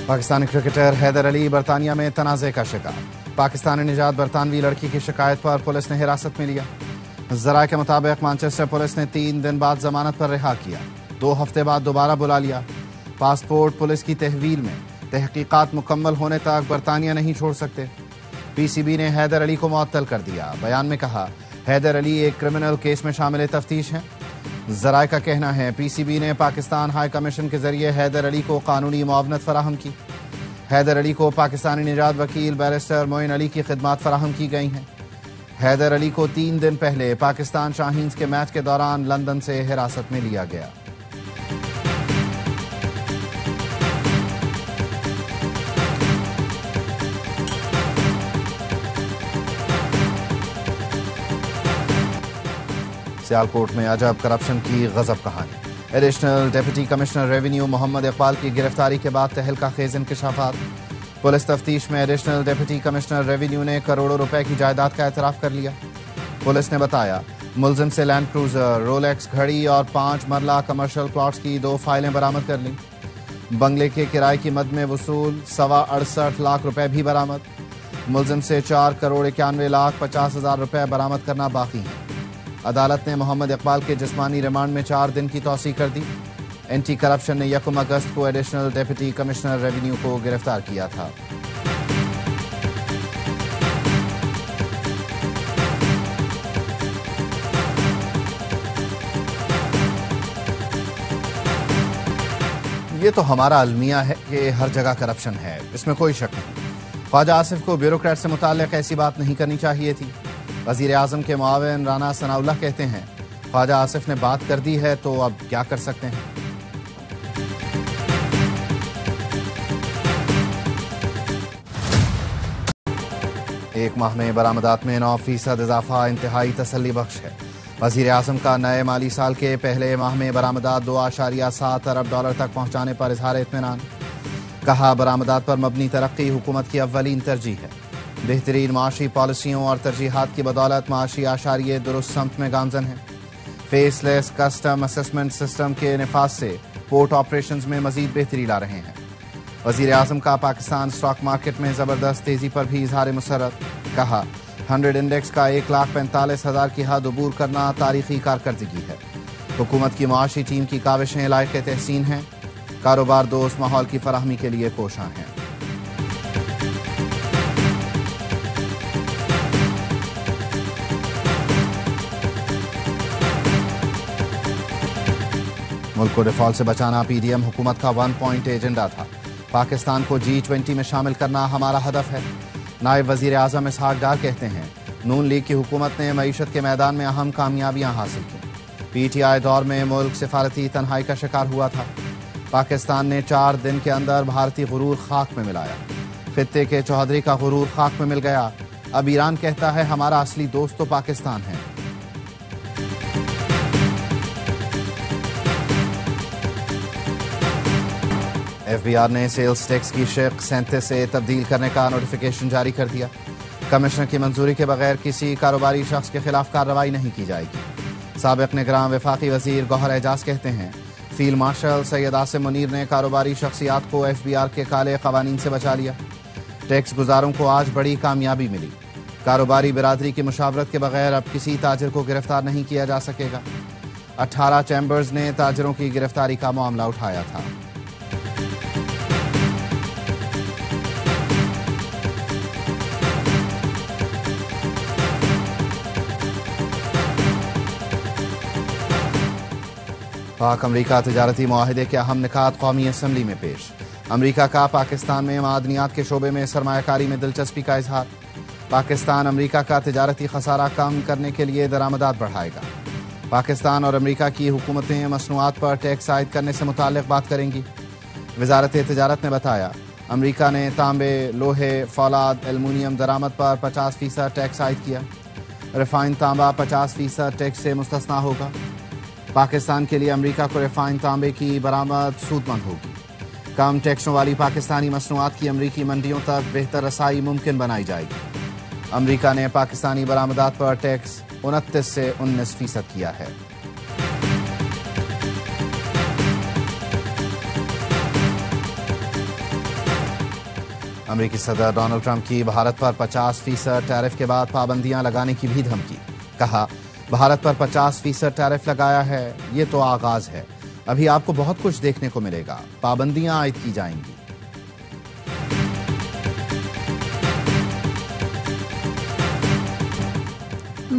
Pakistani cricketer Haider علی برطانیہ میں تنازع کا شکار۔ پاکستانی نژاد برطانوی لڑکی کی شکایت پر پولیس نے حراست میں لیا۔ ذرائع کے مطابق مانچسٹر پولیس نے 3 دن بعد ضمانت پر رہا کیا، 2 ہفتے بعد دوبارہ بلا لیا۔ پاسپورٹ پولیس کی تحویل میں تحقیقات مکمل ہونے تک برطانیہ نہیں چھوڑ سکتے۔ پی سی بی نے حیدر علی کو معطل کر دیا۔ بیان میں کہا حیدر علی ایک کرمنل کیس میں شامل تفتیش ہیں۔ ذرائع کا کہنا ہے پی سی بی نے پاکستان ہائی کمیشن کے ذریعے حیدر علی کو قانونی معاونت فراہم کی۔ حیدر علی کو پاکستانی نژاد وکیل بیرسٹر معین علی کی خدمات فراہم کی گئی ہیں۔ حیدر علی کو 3 دن پہلے پاکستان شاہینز کے میچ کے دوران لندن سے حراست میں لیا گیا۔ سیالکوٹ میں عجب کرپشن کی غضب کہانی۔ ایڈیشنل ڈپٹی کمشنر ریونیو محمد اقبال کی گرفتاری کے بعد تہلکہ خیز انکشافات۔ پولیس تفتیش میں ایڈیشنل ڈپٹی کمشنر ریونیو نے کروڑوں روپے کی جائیداد کا اعتراف کر لیا۔ پولیس نے بتایا ملزم سے لینڈ کروزر، رولیکس گھڑی اور 5 مرلہ کمرشل پلاٹس کی 2 فائلیں برآمد کر لیں۔ بنگلے کے کرائے کی مد میں وصول 68.25 لاکھ روپے بھی برآمد۔ ملزم سے 4,91,50,000 روپے برآمد کرنا باقی ہیں۔ عدالت نے محمد اقبال کے جسمانی ریمانڈ میں 4 دن کی توسیع کر دی۔ اینٹی کرپشن نے 1 اگست کو ایڈیشنل ڈپٹی کمشنر ریونیو کو گرفتار کیا تھا۔ یہ تو ہمارا المیہ ہے کہ ہر جگہ کرپشن ہے، اس میں کوئی شک نہیں۔ خواجہ آصف کو بیوروکریٹ سے متعلق ایسی بات نہیں کرنی چاہیے تھی۔ وزیر اعظم کے معاون رانا ثناء اللہ کہتے ہیں خواجہ آصف نے بات کر دی ہے تو اب کیا کر سکتے ہیں۔ ایک ماہ میں برآمدات میں 9% اضافہ انتہائی تسلی بخش ہے۔ وزیر اعظم کا نئے مالی سال کے پہلے ماہ میں برآمدات 2.7 ارب ڈالر تک پہنچانے پر اظہار اطمینان۔ کہا برآمدات پر مبنی ترقی حکومت کی اولین ترجیح ہے۔ بہترین معاشی پالیسیوں اور ترجیحات کی بدولت معاشی اعشاریے درست سمت میں گامزن ہیں۔ فیس لیس کسٹم اسسمنٹ سسٹم کے نفاذ سے پورٹ آپریشنز میں مزید بہتری لا رہے ہیں۔ وزیر اعظم کا پاکستان اسٹاک مارکیٹ میں زبردست تیزی پر بھی اظہار مسرت۔ کہا 100 انڈیکس کا 1,45,000 کی حد عبور کرنا تاریخی کارکردگی ہے۔ حکومت کی معاشی ٹیم کی کاوشیں لائق تحسین ہیں۔ کاروبار دوست ماحول کی فراہمی کے لیے کوشاں ہیں۔ ملک کو ڈیفالٹ سے بچانا پی ڈی ایم حکومت کا 1 پوائنٹ ایجنڈا تھا۔ پاکستان کو G20 میں شامل کرنا ہمارا ہدف ہے۔ نائب وزیر اعظم اسحاق ڈار کہتے ہیں نون لیگ کی حکومت نے معیشت کے میدان میں اہم کامیابیاں حاصل کی۔ پی ٹی آئی دور میں ملک سفارتی تنہائی کا شکار ہوا تھا۔ پاکستان نے 4 دن کے اندر بھارتی غرور خاک میں ملایا۔ خطے کے چوہدری کا غرور خاک میں مل گیا۔ اب ایران کہتا ہے ہمارا اصلی دوست تو پاکستان ہے۔ ایف بی آر نے سیلز ٹیکس کی شق 37 سے تبدیل کرنے کا نوٹیفیکیشن جاری کر دیا۔ کمشنر کی منظوری کے بغیر کسی کاروباری شخص کے خلاف کارروائی نہیں کی جائے گی۔ سابق نگراں وفاقی وزیر گوہر اعجاز کہتے ہیں فیلڈ مارشل سید عاصم منیر نے کاروباری شخصیات کو ایف بی آر کے کالے قوانین سے بچا لیا۔ ٹیکس گزاروں کو آج بڑی کامیابی ملی۔ کاروباری برادری کی مشاورت کے بغیر اب کسی تاجر کو گرفتار نہیں کیا جا سکے گا۔ 18 چیمبرز نے تاجروں کی گرفتاری کا معاملہ اٹھایا تھا۔ پاک امریکہ تجارتی معاہدے کے اہم نکات قومی اسمبلی میں پیش۔ امریکہ کا پاکستان میں معدنیات کے شعبے میں سرمایہ کاری میں دلچسپی کا اظہار۔ پاکستان امریکہ کا تجارتی خسارہ کم کرنے کے لیے درآمدات بڑھائے گا۔ پاکستان اور امریکہ کی حکومتیں مصنوعات پر ٹیکس عائد کرنے سے متعلق بات کریں گی۔ وزارت تجارت نے بتایا امریکہ نے تانبے، لوہے، فولاد، ایلومینیم درآمد پر 50% ٹیکس عائد کیا۔ ریفائن تانبا 50% ٹیکس سے مستثنیٰ ہوگا۔ پاکستان کے لیے امریکہ کو ریفائن تانبے کی برآمد سود مند ہوگی۔ کم ٹیکسوں والی پاکستانی مصنوعات کی امریکی منڈیوں تک بہتر رسائی ممکن بنائی جائے گی۔ امریکہ نے پاکستانی برآمدات پر ٹیکس 29 سے 19% کیا ہے۔ امریکی صدر ڈونلڈ ٹرمپ کی بھارت پر 50% ٹیرف کے بعد پابندیاں لگانے کی بھی دھمکی. کہا بھارت پر 50% ٹیرف لگایا ہے، یہ تو آغاز ہے، ابھی آپ کو بہت کچھ دیکھنے کو ملے گا، پابندیاں عائد کی جائیں گی.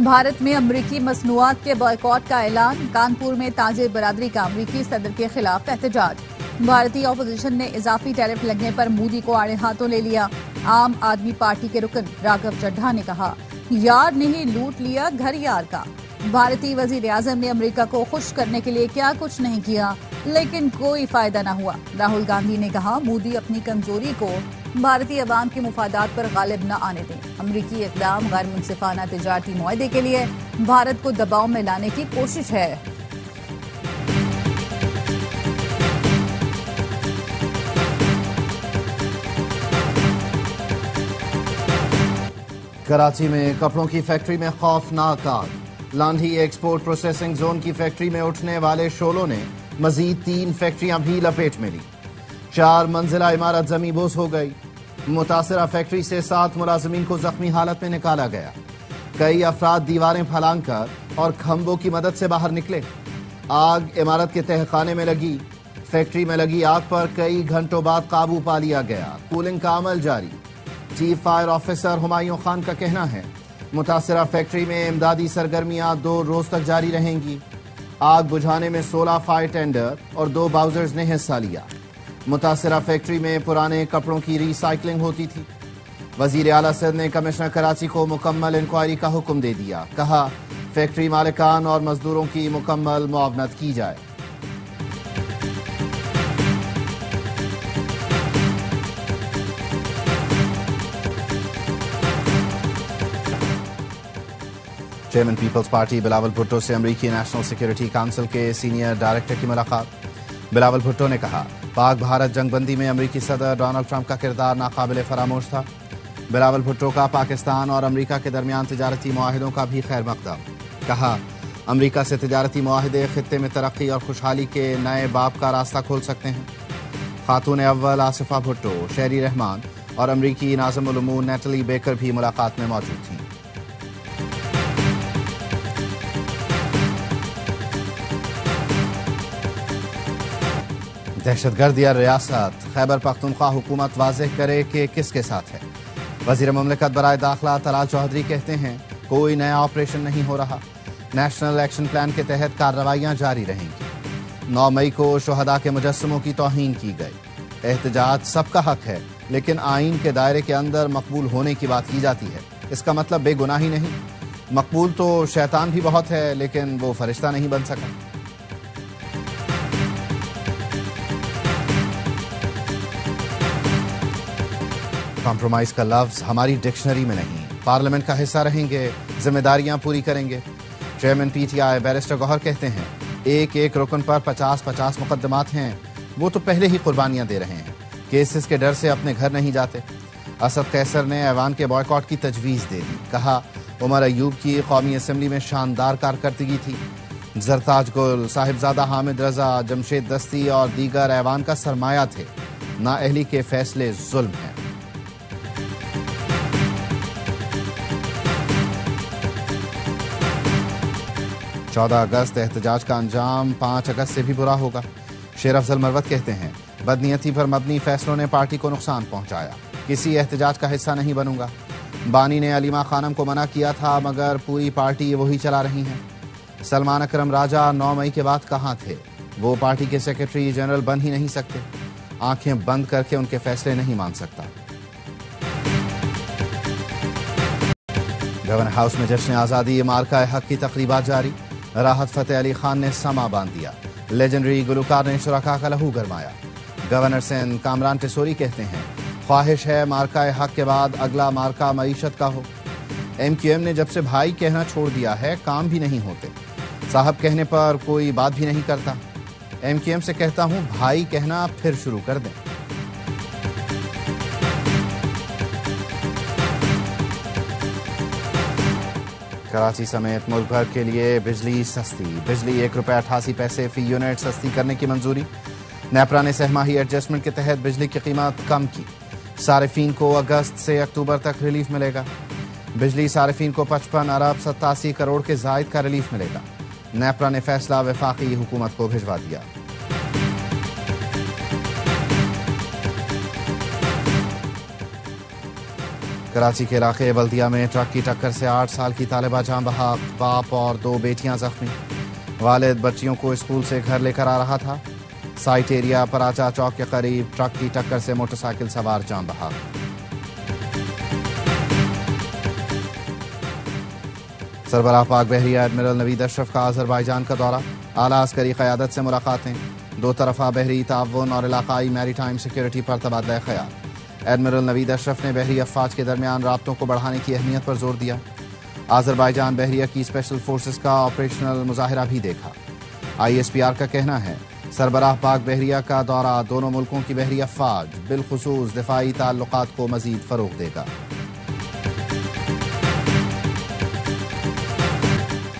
بھارت میں امریکی مصنوعات کے بائیکاٹ کا اعلان. کانپور میں تاجر برادری کا امریکی صدر کے خلاف احتجاج. بھارتی اپوزیشن نے اضافی ٹیرف لگنے پر مودی کو آڑے ہاتھوں لے لیا. عام آدمی پارٹی کے رکن راگھو چڈھا نے کہا یار نہیں لوٹ لیا گھر یار کا. بھارتی وزیر اعظم نے امریکہ کو خوش کرنے کے لیے کیا کچھ نہیں کیا لیکن کوئی فائدہ نہ ہوا. راہل گاندھی نے کہا مودی اپنی کمزوری کو بھارتی عوام کے مفادات پر غالب نہ آنے دیں. امریکی اقدام غیر منصفانہ تجارتی معاہدے کے لیے بھارت کو دباؤ میں لانے کی کوشش ہے. کراچی میں کپڑوں کی فیکٹری میں خوفناک آگ. لانڈھی ایکسپورٹ پروسیسنگ زون کی فیکٹری میں اٹھنے والے شعلوں نے مزید 3 فیکٹریاں بھی لپیٹ میں لی. 4 منزلہ عمارت زمیں بوس ہو گئی. متاثرہ فیکٹری سے 7 ملازمین کو زخمی حالت میں نکالا گیا. کئی افراد دیواریں پھلانگ کر اور کھمبوں کی مدد سے باہر نکلے. آگ عمارت کے تہخانے میں لگی. فیکٹری میں لگی آگ پر کئی گھنٹوں بعد قابو پا لیا گیا. کولنگ کا عمل جاری. Chief fire officer Humayun Khan کا کہنا ہے متاثرہ فیکٹری میں امدادی سرگرمیاں 2 روز تک جاری رہیں گی. آگ بجھانے میں 16 فائر ٹینڈر اور 2 باؤزرز نے حصہ لیا. متاثرہ فیکٹری میں پرانے کپڑوں کی ری سائیکلنگ ہوتی تھی. وزیر اعلیٰ صدر نے کمشنر کراچی کو مکمل انکوائری کا حکم دے دیا. کہا فیکٹری مالکان اور مزدوروں کی مکمل معاونت کی جائے. چیئرمین پیپلز پارٹی بلاول بھٹو سے امریکی نیشنل سیکیورٹی کونسل کے سینئر ڈائریکٹر کی ملاقات. بلاول بھٹو نے کہا پاک بھارت جنگ بندی میں امریکی صدر ڈونلڈ ٹرمپ کا کردار ناقابل فراموش تھا. بلاول بھٹو کا پاکستان اور امریکہ کے درمیان تجارتی معاہدوں کا بھی خیر مقدم. کہا امریکہ سے تجارتی معاہدے خطے میں ترقی اور خوشحالی کے نئے باب کا راستہ کھول سکتے ہیں. خاتون اول آصفہ بھٹو، شہری رحمان اور امریکی ناظم الامور نیٹلی بیکر بھی ملاقات میں موجود تھیں. دہشت گرد یا ریاست، خیبر پختونخوا حکومت واضح کرے کہ کس کے ساتھ ہے. وزیر مملکت برائے داخلہ طلال چودھری کہتے ہیں کوئی نیا آپریشن نہیں ہو رہا. نیشنل ایکشن پلان کے تحت کارروائیاں جاری رہیں گی. 9 مئی کو شہداء کے مجسموں کی توہین کی گئی. احتجاج سب کا حق ہے لیکن آئین کے دائرے کے اندر مقبول ہونے کی بات کی جاتی ہے. اس کا مطلب بے گناہی نہیں. مقبول تو شیطان بھی بہت ہے لیکن وہ فرشتہ نہیں بن سکا. کمپرومائز کا لفظ ہماری ڈکشنری میں نہیں. پارلیمنٹ کا حصہ رہیں گے، ذمہ داریاں پوری کریں گے. Chairman P T I barrister Gohar کہتے ہیں ایک رکن پر 50 مقدمات ہیں. وہ تو پہلے ہی قربانیاں دے رہے ہیں. کیسز کے ڈر سے اپنے گھر نہیں جاتے. اسد قیصر نے ایوان کے بائیکاٹ کی تجویز دے دی. کہا عمر ایوب کی قومی اسمبلی میں شاندار کارکردگی تھی. زرتاج گل، صاحبزادہ حامد رضا، جمشید دستی اور دیگر ایوان کا سرمایہ تھے. نااہلی کے فیصلے ظلم ہیں. 14 اگست احتجاج کا انجام 5 اگست سے بھی برا ہوگا. شیر افضل مروت کہتے ہیں بدنیتی پر مبنی فیصلوں نے پارٹی کو نقصان پہنچایا. کسی احتجاج کا حصہ نہیں بنوں گا. بانی نے علیمہ خانم کو منع کیا تھا مگر پوری پارٹی وہی چلا رہی ہیں. سلمان اکرم راجہ 9 مئی کے بعد کہاں تھے؟ وہ پارٹی کے سیکرٹری جنرل بن ہی نہیں سکتے. آنکھیں بند کر کے ان کے فیصلے نہیں مان سکتا. گورنر ہاؤس میں جشن آزادی مارکہ حق کی تقریبات جاری. راحت فتح علی خان نے سما باندھ دیا. لیجنڈری گلوکار نے شرکاء کا لہو گرمایا. گورنر سندھ کامران ٹیسوری کہتے ہیں خواہش ہے مارکہ حق کے بعد اگلا مارکہ معیشت کا ہو. ایم کیو ایم نے جب سے بھائی کہنا چھوڑ دیا ہے کام بھی نہیں ہوتے. صاحب کہنے پر کوئی بات بھی نہیں کرتا. ایم کیو ایم سے کہتا ہوں بھائی کہنا پھر شروع کر دیں. کراچی سمیت ملک بھر کے لیے بجلی سستی. بجلی ₹1.88 فی یونٹ سستی کرنے کی منظوری. نیپرا نے سہ ماہی ایڈجسٹمنٹ کے تحت بجلی کی قیمت کم کی. صارفین کو اگست سے اکتوبر تک ریلیف ملے گا۔ بجلی صارفین کو 55 ارب 87 کروڑ کے زائد کا ریلیف ملے گا۔ نیپرا نے فیصلہ وفاقی حکومت کو بھجوا دیا۔ کراچی کے علاقے بلدیہ میں ٹرک کی ٹکر سے 8 سال کی طالبہ جاں بحق، باپ اور 2 بیٹیاں زخمی۔ والد بچیوں کو اسکول سے گھر لے کر آ رہا تھا۔ سائٹ ایریا پراچا چوک کے قریب ٹرک کی ٹکر سے موٹر سائیکل سوار جاں بحق۔ سربراہ پاک بحریہ ایڈمرل نوید اشرف کا آذربائیجان کا دورہ، اعلیٰ عسکری قیادت سے ملاقاتیں، دو طرفہ بحری تعاون اور علاقائی میری ٹائم سیکورٹی پر تبادلہ خیال۔ ایڈمرل نوید اشرف نے بحری افواج کے درمیان رابطوں کو بڑھانے کی اہمیت پر زور دیا۔ آذربائیجان بحریہ کی اسپیشل فورسز کا آپریشنل مظاہرہ بھی دیکھا۔ ISPR کا کہنا ہے سربراہ پاک بحریہ کا دورہ دونوں ملکوں کی بحری افواج بالخصوص دفاعی تعلقات کو مزید فروغ دے گا۔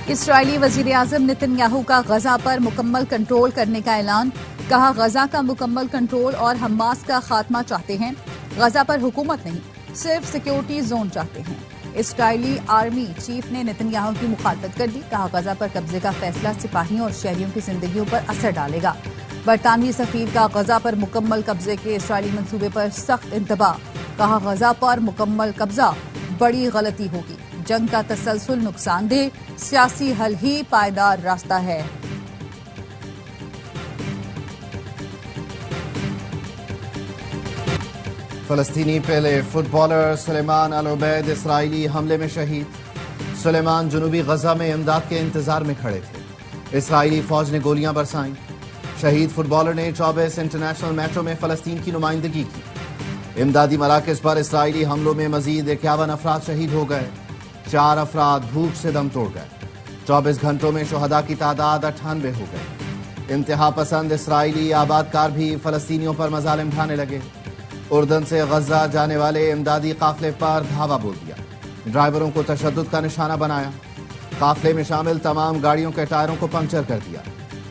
اسرائیلی وزیر اعظم نتن یاہو کا غزہ پر مکمل کنٹرول کرنے کا اعلان، کہا غزہ کا مکمل کنٹرول اور حماس کا خاتمہ چاہتے ہیں، غزہ پر حکومت نہیں صرف سیکیورٹی زون چاہتے ہیں۔ اسرائیلی آرمی چیف نے نتن یاہو کی مخالفت کر دی، کہا غزہ پر قبضے کا فیصلہ سپاہیوں اور شہریوں کی زندگیوں پر اثر ڈالے گا۔ برطانوی سفیر کا غزہ پر مکمل قبضے کے اسرائیلی منصوبے پر سخت انتباہ، کہا غزہ پر مکمل قبضہ بڑی غلطی ہوگی، جنگ کا تسلسل نقصان دہ، سیاسی حل ہی پائیدار راستہ ہے۔ فلسطینی پہلے فٹ بالر سلیمان العبید اسرائیلی حملے میں شہید۔ سلیمان جنوبی غزہ میں امداد کے انتظار میں کھڑے تھے، اسرائیلی فوج نے گولیاں برسائیں۔ شہید فٹ بالر نے 24 انٹرنیشنل میچوں میں فلسطین کی نمائندگی کی۔ امدادی مراکز پر اسرائیلی حملوں میں مزید 51 افراد شہید ہو گئے، 4 افراد بھوک سے دم توڑ گئے۔ 24 گھنٹوں میں شہداء کی تعداد 98 ہو گئی۔ انتہا پسند اسرائیلی آباد کار بھی فلسطینیوں پر مظالم ڈھانے لگے۔ اردن سے غزہ جانے والے امدادی قافلے پر دھاوا بول دیا، ڈرائیوروں کو تشدد کا نشانہ بنایا، قافلے میں شامل تمام گاڑیوں کے ٹائروں کو پنکچر کر دیا،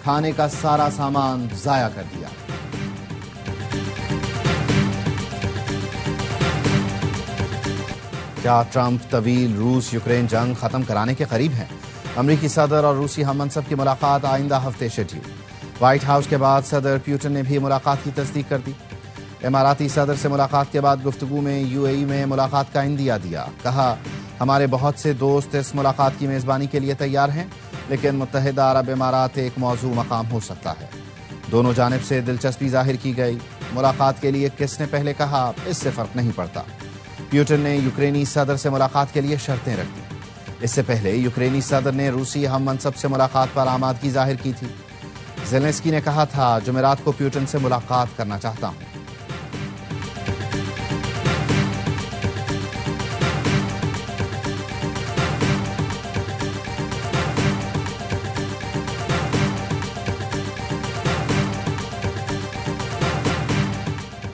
کھانے کا سارا سامان ضائع کر دیا۔ کیا ٹرمپ طویل روس یوکرین جنگ ختم کرانے کے قریب ہیں؟ امریکی صدر اور روسی ہم منصب کی ملاقات آئندہ ہفتے شیڈول۔ وائٹ ہاؤس کے بعد صدر پیوٹن نے بھی ملاقات کی تصدیق کر دی۔ اماراتی صدر سے ملاقات کے بعد گفتگو میں UAE میں ملاقات کا عندیہ دیا، کہا ہمارے بہت سے دوست اس ملاقات کی میزبانی کے لیے تیار ہیں، لیکن متحدہ عرب امارات ایک موضوع مقام ہو سکتا ہے۔ دونوں جانب سے دلچسپی ظاہر کی گئی۔ ملاقات کے لیے کس نے پہلے کہا اس سے فرق نہیں پڑتا۔ پیوٹن نے یوکرینی صدر سے ملاقات کے لیے شرطیں رکھ دیں۔ اس سے پہلے یوکرینی صدر نے روسی ہم منصب سے ملاقات پر آمادگی ظاہر کی تھی۔ زیلنسکی نے کہا تھا جمعرات کو پیوٹن سے ملاقات کرنا چاہتا ہوں۔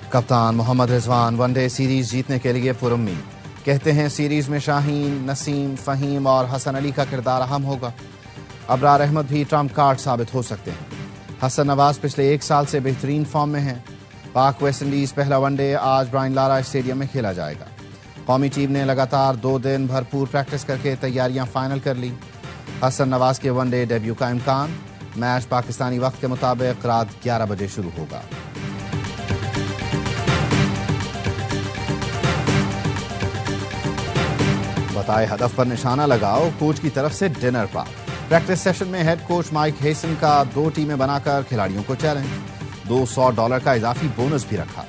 کپتان محمد رضوان ون ڈے سیریز جیتنے کے لیے پرامید، کہتے ہیں سیریز میں شاہین، نسیم، فہیم اور حسن علی کا کردار اہم ہوگا۔ ابرار احمد بھی ٹرمپ کارڈ ثابت ہو سکتے ہیں۔ حسن نواز پچھلے 1 سال سے بہترین فارم میں ہیں۔ پاک ویسٹ انڈیز پہلا ون ڈے آج برائن لارا اسٹیڈیم میں کھیلا جائے گا۔ قومی ٹیم نے لگاتار 2 دن بھرپور پریکٹس کر کے تیاریاں فائنل کر لی۔ حسن نواز کے ون ڈے ڈیبیو کا امکان۔ میچ پاکستانی وقت کے مطابق رات 11 بجے شروع ہوگا۔ بتائے ہدف پر نشانہ لگاؤ، کوچ کی طرف سے ڈنر پر۔ پریکٹس سیشن میں ہیڈ کوچ مائک ہیسن کا 2 ٹیمیں بنا کر کھلاڑیوں کو چیلنج، $200 کا اضافی بونس بھی رکھا۔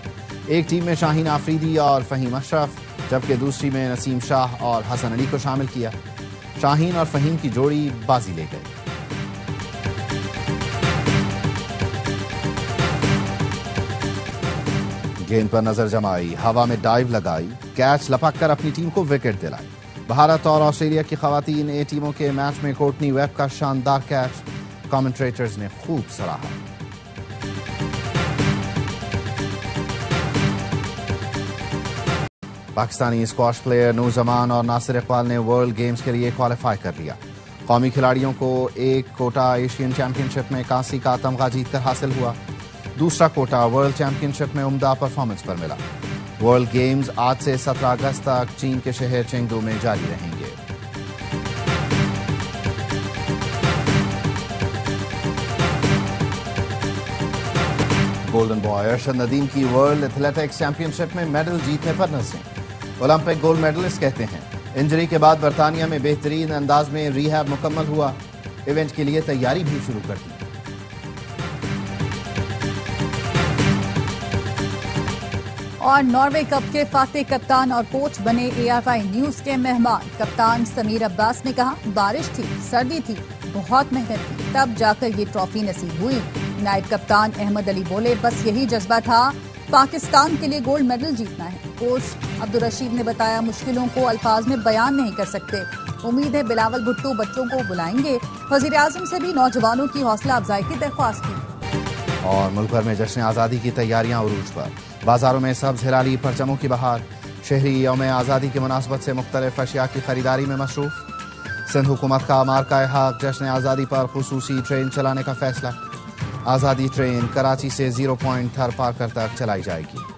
ایک ٹیم میں شاہین آفریدی اور فہیم اشرف، جبکہ دوسری میں نسیم شاہ اور حسن علی کو شامل کیا۔ شاہین اور فہیم کی جوڑی بازی لے گئی۔ گیند پر نظر جمائی، ہوا میں ڈائیو لگائی، کیچ لپک کر اپنی ٹیم کو وکٹ دلائی۔ بھارت اور آسٹریلیا کی خواتین اے ٹیموں کے میچ میں کورٹنی ویب کا شاندار کیچ، کامنٹریٹرز نے خوب سراہا۔ پاکستانی اسکواش پلیئر نور زمان اور ناصر اقبال نے ورلڈ گیمز کے لیے کوالیفائی کر لیا۔ قومی کھلاڑیوں کو ایک کوٹا ایشین چیمپئن شپ میں کانسی کا تمغہ جیت کر حاصل ہوا، دوسرا کوٹا ورلڈ چیمپئن شپ میں عمدہ پرفارمنس پر ملا۔ ورلڈ گیمز آج سے 17 اگست تک چین کے شہر چینگدو میں جاری رہیں گے۔ گولڈن بوائے ارشد ندیم کی ورلڈ ایتھلیٹکس چیمپئن شپ میں میڈل جیتنے پر نسیں۔ اولمپک گولڈ میڈلسٹ کہتے ہیں انجری کے بعد برطانیہ میں بہترین انداز میں ریہیب مکمل ہوا، ایونٹ کے لیے تیاری بھی شروع کر دی۔ اور ناروے کپ کے فاتح کپتان اور کوچ بنے AFI نیوز کے مہمان کپتان سمیر عباس نے کہا بارش تھی، سردی تھی، بہت محنت تھی، تب جا کر یہ ٹرافی نصیب ہوئی۔ نائب کپتان احمد علی بولے بس یہی جذبہ تھا، پاکستان کے لیے گولڈ میڈل جیتنا ہے۔ کوچ عبدالرشید نے بتایا مشکلوں کو الفاظ میں بیان نہیں کر سکتے، امید ہے بلاول بھٹو بچوں کو بلائیں گے۔ وزیر اعظم سے بھی نوجوانوں کی حوصلہ افزائی کی درخواست کی۔ اور ملک بھر میں جشن آزادی کی تیاریاں عروج پر، بازاروں میں سبز ہلالی پرچموں کی بہار، شہری یوم آزادی کی مناسبت سے مختلف اشیاء کی خریداری میں مصروف۔ سندھ حکومت کا مارکہ حق جشن آزادی پر خصوصی ٹرین چلانے کا فیصلہ، آزادی ٹرین کراچی سے 0 پوائنٹ تھر پارکر تک چلائی جائے گی۔